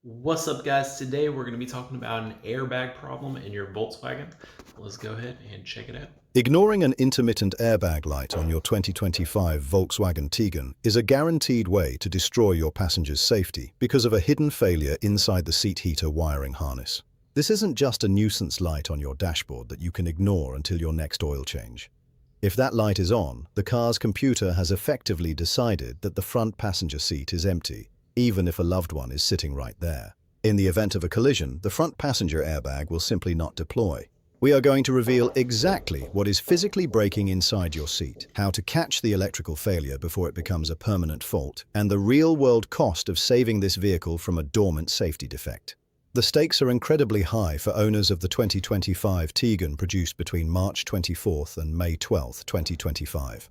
What's up, guys? Today we're going to be talking about an airbag problem in your Volkswagen. Let's go ahead and check it out. Ignoring an intermittent airbag light on your 2025 Volkswagen Tiguan is a guaranteed way to destroy your passenger's safety because of a hidden failure inside the seat heater wiring harness. This isn't just a nuisance light on your dashboard that you can ignore until your next oil change. If that light is on, the car's computer has effectively decided that the front passenger seat is empty, even if a loved one is sitting right there. In the event of a collision, the front passenger airbag will simply not deploy. We are going to reveal exactly what is physically breaking inside your seat, how to catch the electrical failure before it becomes a permanent fault, and the real-world cost of saving this vehicle from a dormant safety defect. The stakes are incredibly high for owners of the 2025 Tiguan produced between March 24th and May 12th, 2025.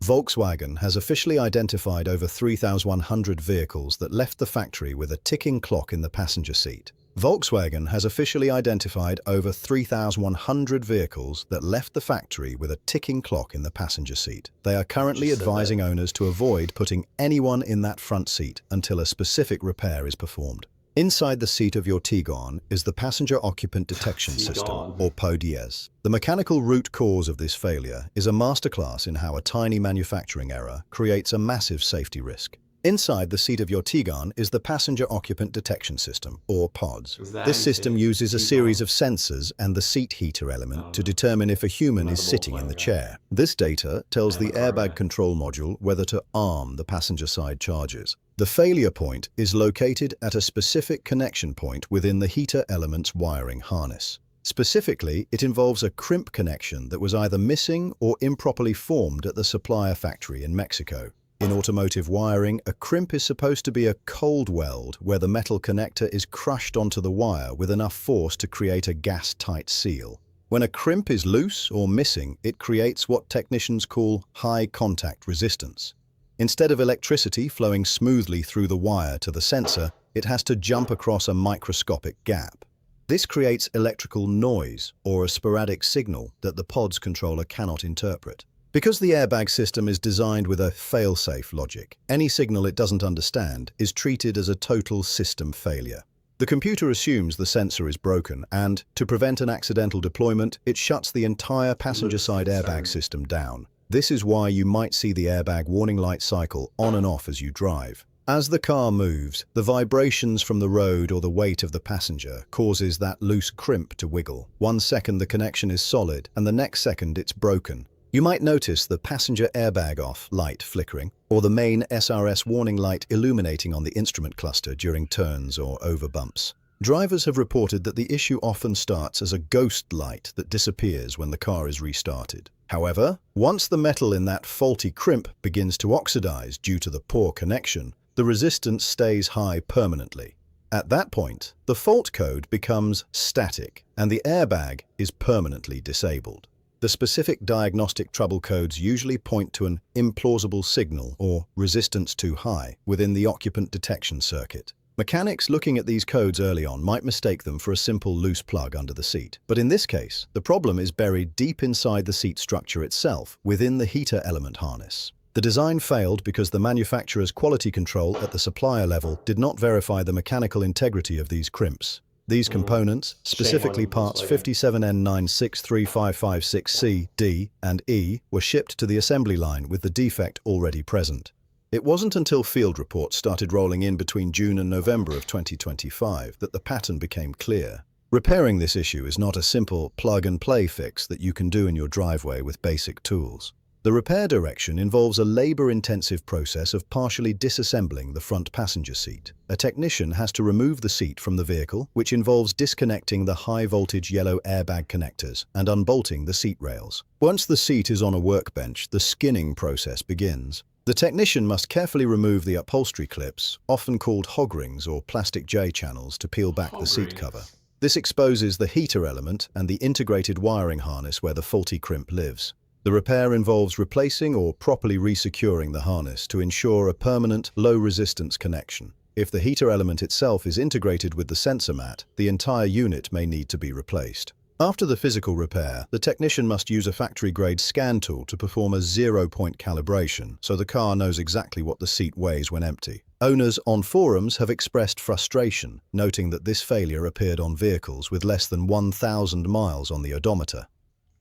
Volkswagen has officially identified over 3,100 vehicles that left the factory with a ticking clock in the passenger seat. Volkswagen has officially identified over 3,100 vehicles that left the factory with a ticking clock in the passenger seat. They are currently advising owners to avoid putting anyone in that front seat until a specific repair is performed. Inside the seat of your Tiguan is the Passenger Occupant Detection System, or PODES. The mechanical root cause of this failure is a masterclass in how a tiny manufacturing error creates a massive safety risk. Inside the seat of your Tiguan is the Passenger Occupant Detection System, or PODS. This system uses a series of sensors and the seat heater element to determine if a human is sitting in the chair. This data tells the airbag control module whether to arm the passenger side charges. The failure point is located at a specific connection point within the heater element's wiring harness. Specifically, it involves a crimp connection that was either missing or improperly formed at the supplier factory in Mexico. In automotive wiring, a crimp is supposed to be a cold weld where the metal connector is crushed onto the wire with enough force to create a gas-tight seal. When a crimp is loose or missing, it creates what technicians call high contact resistance. Instead of electricity flowing smoothly through the wire to the sensor, it has to jump across a microscopic gap. This creates electrical noise or a sporadic signal that the PODS controller cannot interpret. Because the airbag system is designed with a fail-safe logic, any signal it doesn't understand is treated as a total system failure. The computer assumes the sensor is broken and, to prevent an accidental deployment, it shuts the entire passenger-side airbag system down. This is why you might see the airbag warning light cycle on and off as you drive. As the car moves, the vibrations from the road or the weight of the passenger causes that loose crimp to wiggle. 1 second the connection is solid and the next second it's broken. You might notice the passenger airbag off light flickering or the main SRS warning light illuminating on the instrument cluster during turns or over bumps. Drivers have reported that the issue often starts as a ghost light that disappears when the car is restarted. However, once the metal in that faulty crimp begins to oxidize due to the poor connection, the resistance stays high permanently. At that point, the fault code becomes static and the airbag is permanently disabled. The specific diagnostic trouble codes usually point to an implausible signal or resistance too high within the occupant detection circuit. Mechanics looking at these codes early on might mistake them for a simple loose plug under the seat. But in this case, the problem is buried deep inside the seat structure itself, within the heater element harness. The design failed because the manufacturer's quality control at the supplier level did not verify the mechanical integrity of these crimps. These components, specifically parts 57N963556C, D, and E, were shipped to the assembly line with the defect already present. It wasn't until field reports started rolling in between June and November of 2025 that the pattern became clear. Repairing this issue is not a simple plug-and-play fix that you can do in your driveway with basic tools. The repair direction involves a labor-intensive process of partially disassembling the front passenger seat. A technician has to remove the seat from the vehicle, which involves disconnecting the high-voltage yellow airbag connectors and unbolting the seat rails. Once the seat is on a workbench, the skinning process begins. The technician must carefully remove the upholstery clips, often called hog rings or plastic J-channels, to peel back the seat cover. This exposes the heater element and the integrated wiring harness where the faulty crimp lives. The repair involves replacing or properly resecuring the harness to ensure a permanent, low-resistance connection. If the heater element itself is integrated with the sensor mat, the entire unit may need to be replaced. After the physical repair, the technician must use a factory-grade scan tool to perform a zero-point calibration so the car knows exactly what the seat weighs when empty. Owners on forums have expressed frustration, noting that this failure appeared on vehicles with less than 1,000 miles on the odometer.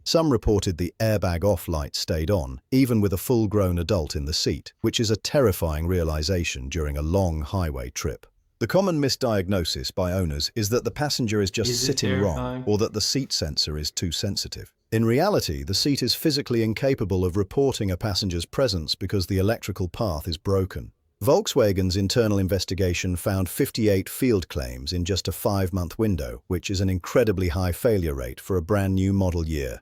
Some reported the airbag off light stayed on, even with a full-grown adult in the seat, which is a terrifying realization during a long highway trip. The common misdiagnosis by owners is that the passenger is just sitting wrong or that the seat sensor is too sensitive. In reality, the seat is physically incapable of reporting a passenger's presence because the electrical path is broken. Volkswagen's internal investigation found 58 field claims in just a 5-month window, which is an incredibly high failure rate for a brand new model year.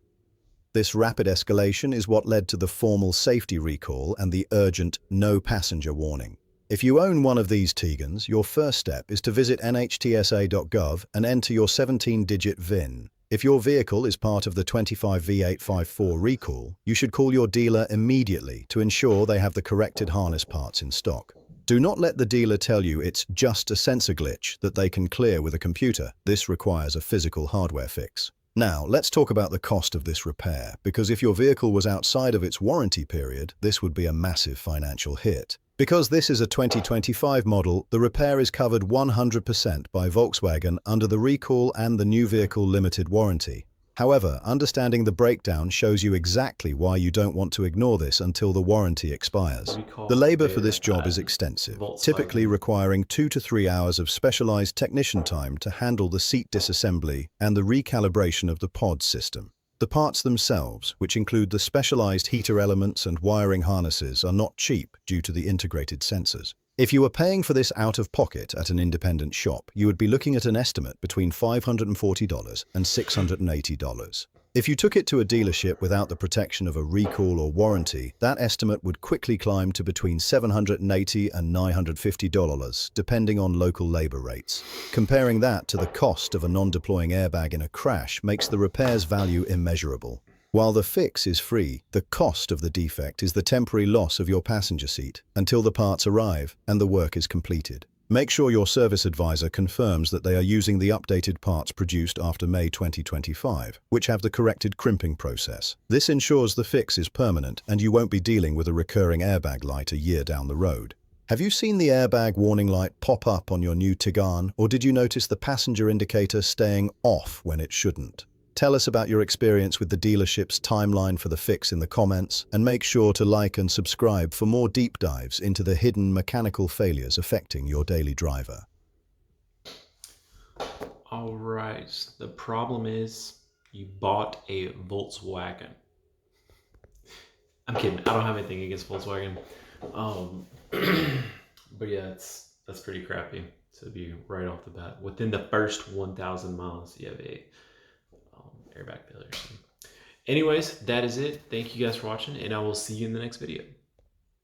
This rapid escalation is what led to the formal safety recall and the urgent no passenger warning. If you own one of these Tigans, your first step is to visit NHTSA.gov and enter your 17-digit VIN. If your vehicle is part of the 25V854 recall, you should call your dealer immediately to ensure they have the corrected harness parts in stock. Do not let the dealer tell you it's just a sensor glitch that they can clear with a computer. This requires a physical hardware fix. Now, let's talk about the cost of this repair, because if your vehicle was outside of its warranty period, this would be a massive financial hit. Because this is a 2025 model, the repair is covered 100% by Volkswagen under the recall and the new vehicle limited warranty. However, understanding the breakdown shows you exactly why you don't want to ignore this until the warranty expires. The labor for this job is extensive, typically requiring 2 to 3 hours of specialized technician time to handle the seat disassembly and the recalibration of the pod system. The parts themselves, which include the specialized heater elements and wiring harnesses, are not cheap due to the integrated sensors. If you were paying for this out of pocket at an independent shop, you would be looking at an estimate between $540 and $680. If you took it to a dealership without the protection of a recall or warranty, that estimate would quickly climb to between $780 and $950, depending on local labor rates. Comparing that to the cost of a non-deploying airbag in a crash makes the repair's value immeasurable. While the fix is free, the cost of the defect is the temporary loss of your passenger seat until the parts arrive and the work is completed. Make sure your service advisor confirms that they are using the updated parts produced after May 2025, which have the corrected crimping process. This ensures the fix is permanent and you won't be dealing with a recurring airbag light a year down the road. Have you seen the airbag warning light pop up on your new Tiguan, or did you notice the passenger indicator staying off when it shouldn't? Tell us about your experience with the dealership's timeline for the fix in the comments, and make sure to like and subscribe for more deep dives into the hidden mechanical failures affecting your daily driver. All right, the problem is you bought a Volkswagen. I'm kidding, I don't have anything against Volkswagen. But yeah, that's pretty crappy to be right off the bat. Within the first 1,000 miles, you have a airbag failure. Anyways, that is it. Thank you guys for watching, and I will see you in the next video.